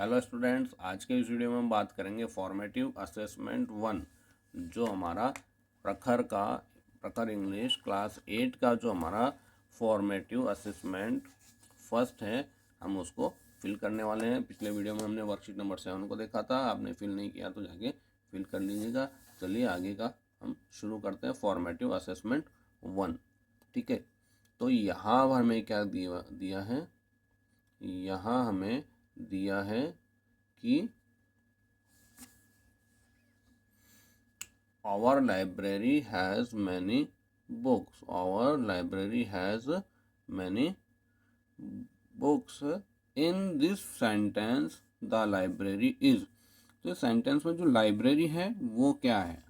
Hello students, आज के इस वीडियो में हम बात करेंगे फॉर्मेटिव असेसमेंट 1। जो हमारा प्रखर इंग्लिश क्लास 8 का जो हमारा फॉर्मेटिव असेसमेंट फर्स्ट है, हम उसको फिल करने वाले हैं। पिछले वीडियो में हमने वर्कशीट नंबर 7 को देखा था, आपने फिल नहीं किया तो जाके फिल कर लीजिएगा। चलिए आगे का हम शुरू करते हैं। फॉर्मेटिव असेसमेंट 1, ठीक है। तो यहाँ हमें क्या दिया है, यहाँ हमें दिया है कि our library has many books, our library has many books, in this sentence the library is। तो सेंटेंस में जो लाइब्रेरी है वो क्या है?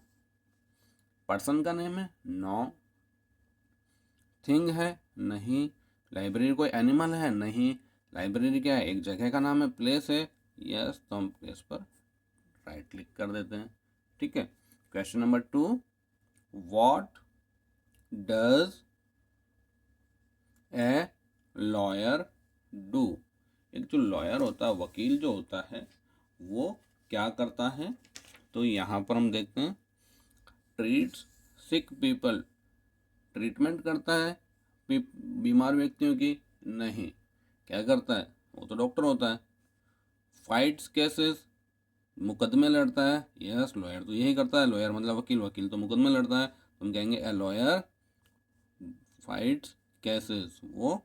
पर्सन का नेम है? नो। थिंग है? नहीं। लाइब्रेरी कोई एनिमल है? नहीं। लाइब्रेरी क्या है? एक जगह का नाम है? प्लेस है? यस। तो हम प्लेस पर राइट क्लिक कर देते हैं, ठीक है। Question number 2, what does a lawyer do. एक जो लॉयर होता है, वकील जो होता है, वो क्या करता है? तो यहाँ पर हम देखते हैं, ट्रीट्स सिक पीपल। ट्रीटमेंट करता है बीमार व्यक्तियों की? नहीं। क्या करता है? वो तो डॉक्टर होता है। फाइट्स केसेस, मुकदमे लड़ता है? यस, लॉयर तो यही करता है। लॉयर मतलब वकील, वकील तो मुकदमे लड़ता है। तो हम कहेंगे ए लॉयर फाइट्स केसेस, वो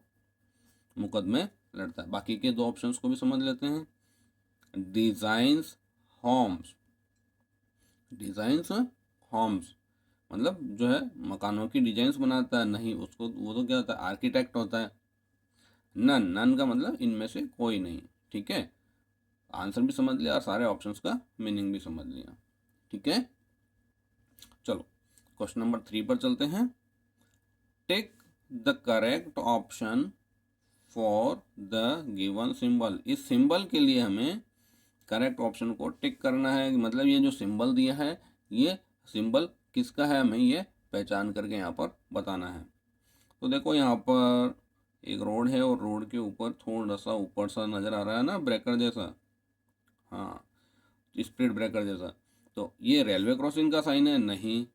मुकदमे लड़ता है। बाकी के दो ऑप्शंस को भी समझ लेते हैं। डिजाइन्स होम्स, डिजाइन्स होम्स मतलब जो है मकानों की डिजाइन्स बनाता है? नहीं, उसको वो तो क्या होता है? आर्किटेक्ट होता है। नन, नन का मतलब इनमें से कोई नहीं, ठीक है। आंसर भी समझ लिया और सारे ऑप्शंस का मीनिंग भी समझ लिया, ठीक है। चलो क्वेश्चन नंबर 3 पर चलते हैं। Take the correct option for the given symbol. इस सिंबल के लिए हमें करेक्ट ऑप्शन को टिक करना है। मतलब ये जो सिंबल दिया है, ये सिंबल किसका है, हमें ये पहचान करके यहाँ पर बताना है। तो देखो यहाँ पर एक रोड है और रोड के ऊपर थोड़ा सा ऊपर सा नज़र आ रहा है ना, ब्रेकर जैसा। हाँ, स्पीड ब्रेकर जैसा। तो ये रेलवे क्रॉसिंग का साइन है? नहीं।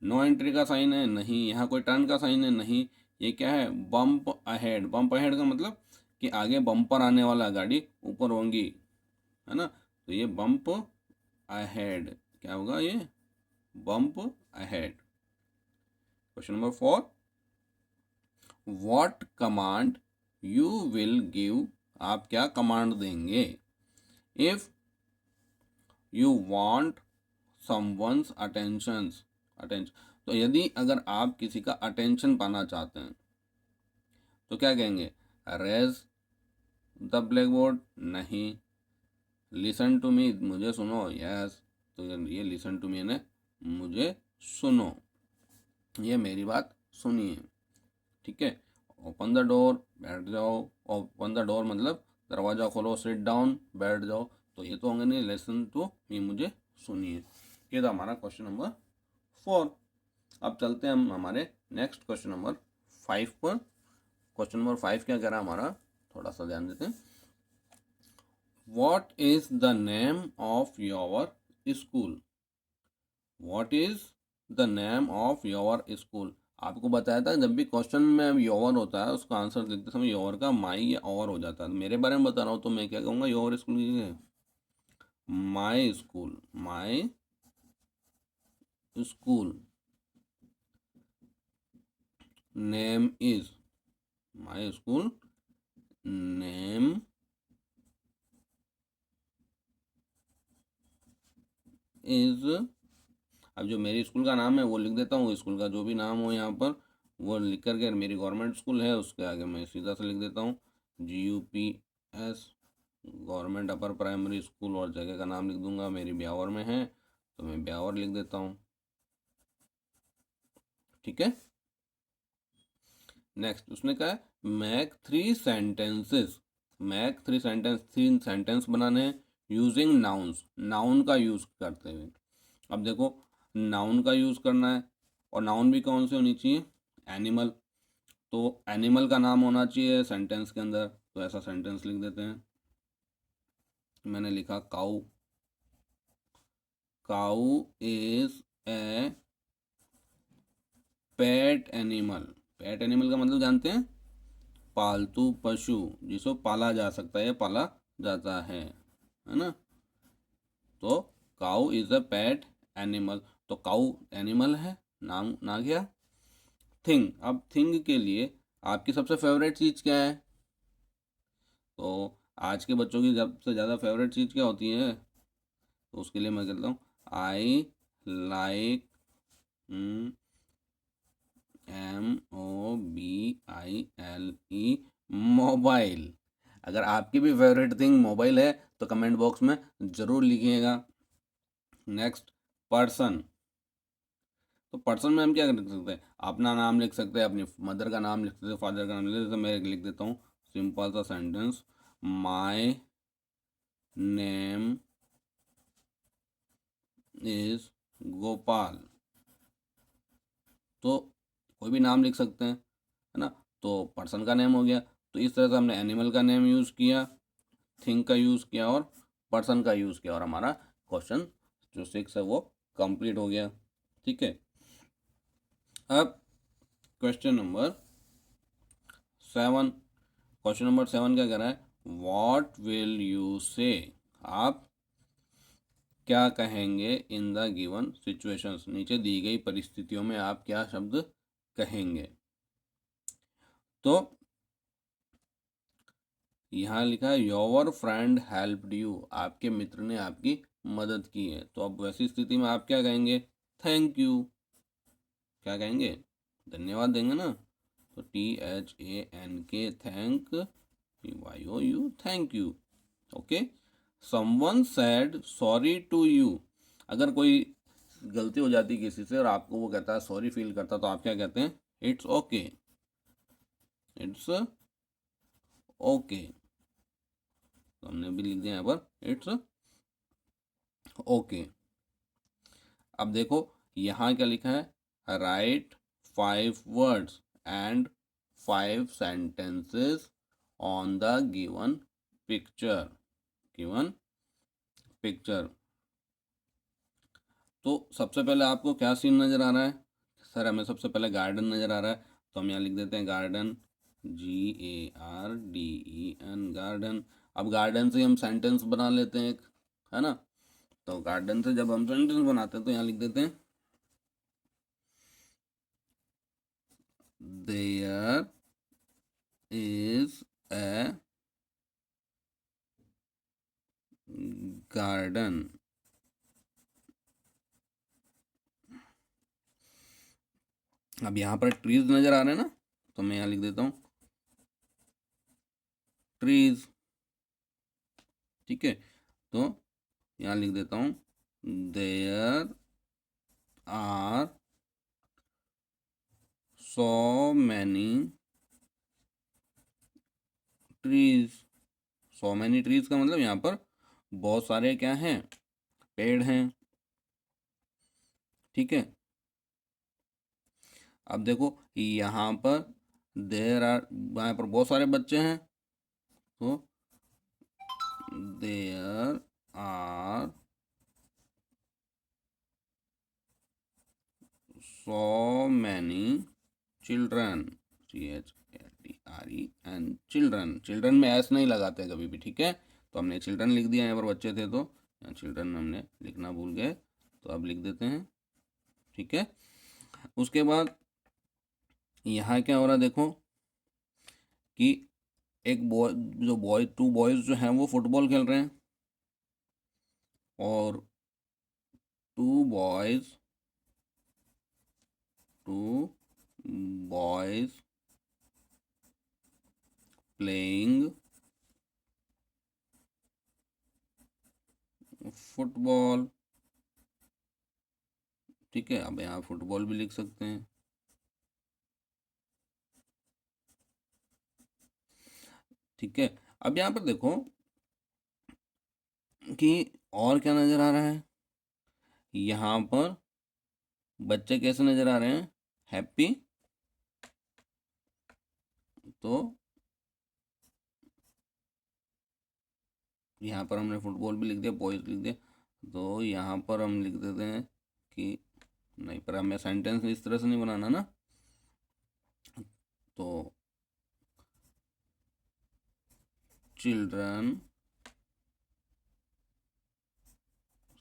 नो एंट्री का साइन है? नहीं। यहाँ कोई टर्न का साइन है? नहीं। ये क्या है? Bump ahead. बम्प अहेड का मतलब कि आगे बम्पर आने वाला गाड़ी ऊपर होंगी, है ना। तो ये बम्प अहेड क्या होगा? ये bump ahead. Question number 4, what command you will give. आप क्या कमांड देंगे? If you want someone's attention. तो यदि अगर आप किसी का अटेंशन पाना चाहते हैं तो क्या कहेंगे? Raise the blackboard? नहीं। लिसन टू मी, मुझे सुनो? यस। तो ये लिसन टू मी ने मुझे सुनो, ये मेरी बात सुनिए, ठीक है। ओपन द डोर, बैठ जाओ। ओपन द डोर मतलब दरवाज़ा खोलो। सिट डाउन, बैठ जाओ। तो ये तो होंगे नहीं। लिसन टू मी, मुझे सुनिए। ये था हमारा क्वेश्चन नंबर 4। अब चलते हैं हम हमारे नेक्स्ट क्वेश्चन नंबर 5 पर। क्वेश्चन नंबर 5 क्या कह रहा है हमारा, थोड़ा सा ध्यान देते हैं। What is the name of your school. What is the name of your school. आपको बताया था जब भी क्वेश्चन में योर होता है, उसका आंसर लिखते समय योर का माई या और हो जाता है। मेरे बारे में बता रहा हूँ तो मैं क्या कहूँगा? योर स्कूल की my school, my school name is, my school name is. अब जो मेरी स्कूल का नाम है वो लिख देता हूँ। स्कूल का जो भी नाम हो यहाँ पर वो लिख करके, मेरी गवर्नमेंट स्कूल है उसके आगे मैं सीधा से लिख देता हूँ GUPS, government upper primary school, और जगह का नाम लिख दूंगा। मेरी ब्यावर में है तो मैं ब्यावर लिख देता हूँ, ठीक है। नेक्स्ट उसने कहा है make 3 sentences. Make 3 sentence, 3 sentence बनाने हैं यूजिंग नाउन्स, नाउन का यूज करते हुए। अब देखो, नाउन का यूज करना है और नाउन भी कौन से होनी चाहिए? एनिमल। तो एनिमल का नाम होना चाहिए सेंटेंस के अंदर, तो ऐसा सेंटेंस लिख देते हैं। मैंने लिखा cow, cow is a pet animal. Pet animal का मतलब जानते हैं, पालतू पशु, जिसको पाला जा सकता है, पाला जाता है ना। तो काऊ इज अ पेट एनिमल, तो काऊ एनिमल है, नाम ना गया। थिंग, अब थिंग के लिए आपकी सबसे फेवरेट चीज़ क्या है? तो आज के बच्चों की सबसे ज़्यादा फेवरेट चीज़ क्या होती है? तो उसके लिए मैं कहता हूँ आई लाइक MOBILE, मोबाइल। अगर आपकी भी फेवरेट थिंग मोबाइल है तो कमेंट बॉक्स में ज़रूर लिखिएगा। Next, person. तो पर्सन में हम क्या लिख सकते हैं? अपना नाम लिख सकते हैं, अपनी मदर का नाम लिख सकते हैं, फादर का नाम लिख सकते हैं। मैं लिख देता हूँ सिंपल सा sentence, my name is Gopal. तो कोई भी नाम लिख सकते हैं, है ना। तो पर्सन का नेम हो गया। तो इस तरह से हमने एनिमल का नेम यूज़ किया, थिंग का यूज़ किया और पर्सन का यूज़ किया, और हमारा क्वेश्चन जो 6 है वो कंप्लीट हो गया। ठीक है। अब क्वेश्चन नंबर 7, क्वेश्चन नंबर 7 क्या कह रहा है? वॉट विल यू से, आप क्या कहेंगे इन द गिवन सिचुएशंस, नीचे दी गई परिस्थितियों में आप क्या शब्द कहेंगे? तो यहाँ लिखा है योर फ्रेंड हेल्प्ड यू, आपके मित्र ने आपकी मदद की है। तो अब वैसी स्थिति में आप क्या कहेंगे? Thank you. क्या कहेंगे? धन्यवाद देंगे ना। तो THANK, thank, YOU, thank you. Okay. Someone said sorry to you, अगर कोई गलती हो जाती किसी से और आपको वो कहता है सॉरी फील करता, तो आप क्या कहते हैं? It's okay, it's okay. तो हमने भी लिख दिया यहाँ पर इट्स ओके। अब देखो यहाँ क्या लिखा है? Right 5 words and 5 sentences on the given picture, given picture. तो सबसे पहले आपको क्या सीन नज़र आ रहा है? सर हमें सबसे पहले गार्डन नज़र आ रहा है, तो हम यहाँ लिख देते हैं गार्डन, GARDEN, गार्डन। अब गार्डन से हम सेंटेंस बना लेते हैं एक, है ना। तो गार्डन से जब हम सेंटेंस बनाते हैं तो यहाँ लिख देते हैं देयर इज ए गार्डन। अब यहाँ पर ट्रीज नज़र आ रहे हैं ना, तो मैं यहाँ लिख देता हूँ ट्रीज। ठीक है। तो यहाँ लिख देता हूँ there are so many trees. So many trees का मतलब यहाँ पर बहुत सारे क्या हैं? पेड़ हैं। ठीक है। अब देखो यहाँ पर देर आर, यहाँ पर बहुत सारे बच्चे हैं, तो there are so many children, CHILDREN, children. Children में एस नहीं लगाते कभी भी, ठीक है। तो हमने चिल्ड्रन लिख दिया, यहाँ पर बच्चे थे तो यहाँ चिल्ड्रन हमने लिखना भूल गए, तो अब लिख देते हैं। ठीक है। उसके बाद यहाँ क्या हो रहा है देखो कि एक बॉय, जो बॉय, 2 बॉयज़ जो हैं वो फुटबॉल खेल रहे हैं, और 2 बॉयज़, 2 बॉयज़ प्लेइंग फुटबॉल। ठीक है। अब यहाँ फुटबॉल भी लिख सकते हैं। ठीक है। अब यहाँ पर देखो कि और क्या नज़र आ रहा है? यहाँ पर बच्चे कैसे नज़र आ रहे हैं? हैप्पी। तो यहाँ पर हमने फुटबॉल भी लिख दिया, बॉयज़ लिख दिया, तो यहाँ पर हम लिख देते हैं कि नहीं, पर हमें सेंटेंस इस तरह से नहीं बनाना ना, तो children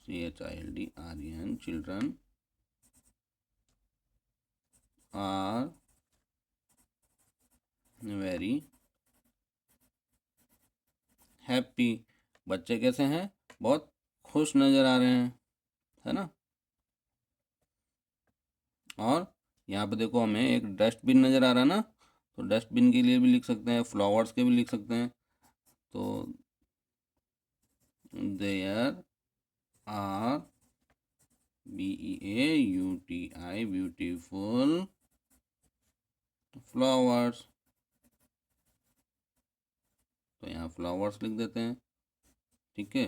CHILDREN children are very happy. बच्चे कैसे हैं? बहुत खुश नज़र आ रहे हैं, है ना। और यहाँ पे देखो हमें एक डस्टबिन नज़र आ रहा है ना, तो डस्टबिन के लिए भी लिख सकते हैं, फ्लावर्स के भी लिख सकते हैं। तो there are BEAUTI beautiful flowers, तो यहाँ फ्लावर्स लिख देते हैं, ठीक है।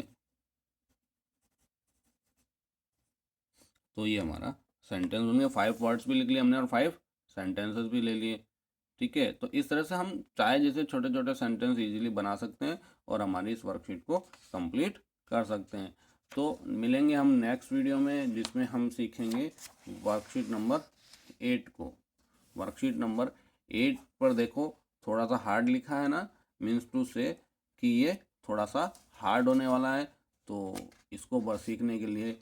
तो ये हमारा सेंटेंस बन गया, 5 वर्ड्स भी लिख लिए हमने और 5 सेंटेंसेस भी ले लिए, ठीक है। तो इस तरह से हम चाहे जैसे छोटे छोटे सेंटेंस इजीली बना सकते हैं और हमारी इस वर्कशीट को कंप्लीट कर सकते हैं। तो मिलेंगे हम नेक्स्ट वीडियो में, जिसमें हम सीखेंगे वर्कशीट नंबर 8 को। वर्कशीट नंबर 8 पर देखो थोड़ा सा हार्ड लिखा है ना, मीन्स टू से कि ये थोड़ा सा हार्ड होने वाला है। तो इसको बस सीखने के लिए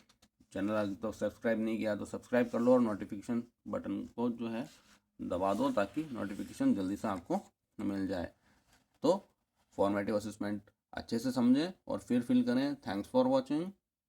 चैनल अगर तो सब्सक्राइब नहीं किया तो सब्सक्राइब कर लो और नोटिफिकेशन बटन को जो है दबा दो, ताकि नोटिफिकेशन जल्दी से आपको मिल जाए। तो फॉर्मेटिव असेसमेंट अच्छे से समझें और फिर फिल करें। Thanks for watching.